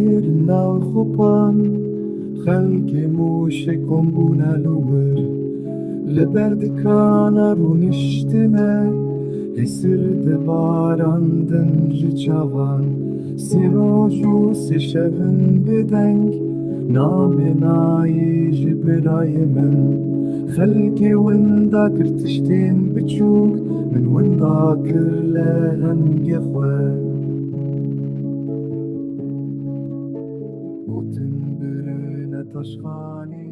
خيرنا وخطان خلقي موشكم بونا لور لبرد كاnar ونشتمه Esirde barandın rıçavan Siroju sişevin bedenk Namenayı jibrayemen Halki wenda kirtiştin biçuk Min wenda kirlehen gexwe Otin birine taşvani